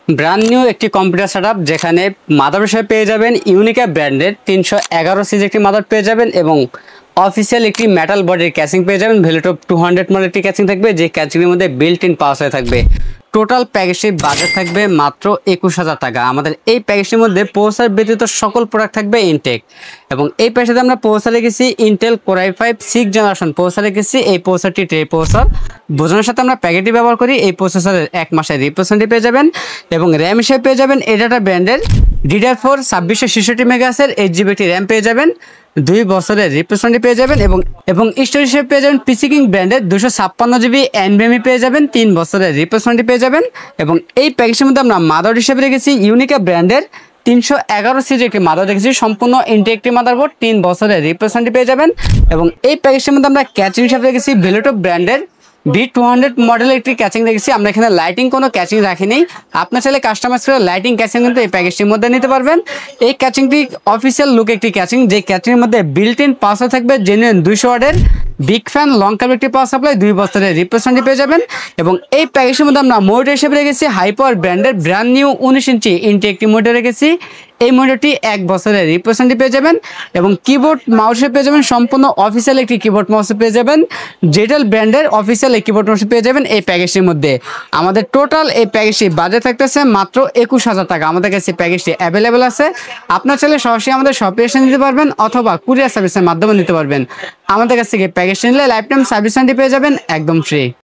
Brand new একটি computer setup যেখানে mother হিসেবে পেয়ে যাবেন ইউনিকা ব্র্যান্ডের 311 সিরিজ একটি মাদার পেয়ে যাবেন এবং অফিসিয়াল একটি মেটাল বডির ক্যাচিং পেয়ে যাবেন। ভেলোটপ 200 মডেল একটি ক্যাচিং থাকবে, যে ক্যাচিংয়ের মধ্যে বিল্ট ইন পাওয়ার সাপ্লাই থাকবে। টোটাল প্যাকেজটির বাজেট থাকবে মাত্র 21,000 টাকা। আমাদের এই প্যাকেজটির মধ্যে প্রসেসর ব্যতীত সকল প্রোডাক্ট থাকবে ইনটেক এবং এই প্যাকেজে আমরা প্রসেসর রেখেছি Intel core i5 6 generation processor রেখেছি। এই প্রসেসরটি ট্রে প্রসেসর বোঝানোর সাথে আমরা প্যাকেটটি ব্যবহার করি। এই প্রসেসরের 1 মাসের রিপ্লেসমেন্ট পেয়ে যাবেন এবং র্যাম হিসেবে পেয়ে যাবেন এডাটা ব্র্যান্ডের DDR4 2666 মেগাহার্জের 8GB র্যাম পেয়ে যাবেন। 2 বছরের রিপ্লেসমেন্ট পেয়ে যাবেন এবং স্টোরেজ হিসেবে পেয়ে যাবেন পিসি কিং ব্র্যান্ডের 256GB NVMe পেয়ে যাবেন। 3 বছরের রিপ্লেসমেন্ট পেয়ে যাবেন এবং এই প্যাকেজের মধ্যে আমরা মাদার হিসেবে রেখেছি ইউনিকা ব্র্যান্ডের 311 সিরিজের একটি মাদার রেখেছি, সম্পূর্ণ ইনটেক একটি মাদারবোর্ড। 3 বছরের রিপ্লেসমেন্ট পেয়ে যাবেন এবং এই প্যাকেজের মধ্যে আমরা ক্যাচিং হিসেবে রেখেছি ভেলোটপ ব্র্যান্ডের V200 মডেলের একটি ক্যাচিং রেখেছি। আমরা এখানে লাইটিং কোনো ক্যাচিং রাখিনি, আপনার চাইলে কাস্টমাইজ করে লাইটিং ক্যাচিং কিন্তু এই প্যাকেজটির মধ্যে নিতে পারবেন। এই ক্যাচিংটি অফিসিয়াল লুক একটি ক্যাচিং, যে ক্যাচিংয়ের মধ্যে বিল্ট ইন পাওয়ার থাকবে জেনুইন 200 ওয়াটের বিগ ফ্যান লং কেবল একটি পাওয়ার সাপ্লাই। 2 বছরের রিপ্লেসমেন্ট পেয়ে যাবেন এবং এই প্যাকেজের মধ্যে আমরা মনিটর হিসেবে রেখেছি হাইপাওয়ার ব্র্যান্ডের ব্র্যান্ড নিউ 19 ইঞ্চি ইনটেক একটি মনিটর রেখেছি। এই মনিটরটি 1 বছরের রিপ্লেসমেন্ট পেয়ে যাবেন এবং কিবোর্ড মাউসে পেয়ে যাবেন সম্পূর্ণ অফিসিয়াল একটি কিবোর্ড মাউস পেয়ে যাবেন। জেটেল ব্র্যান্ডের অফিসিয়াল এই কিবোর্ড মাউস পেয়ে যাবেন এই প্যাকেজটির মধ্যে। আমাদের টোটাল এই প্যাকেজটি বাজেট থাকতেছে মাত্র 21,000 টাকা। আমাদের কাছে প্যাকেজটি অ্যাভেলেবেল আছে, আপনার চাইলে সরাসরি আমাদের শপে এসে নিতে পারবেন অথবা কুরিয়ার সার্ভিসের মাধ্যমে নিতে পারবেন। আমাদের কাছ থেকে প্যাকেজটি নিলে লাইফ টাইম সার্ভিস পেয়ে যাবেন একদম ফ্রি।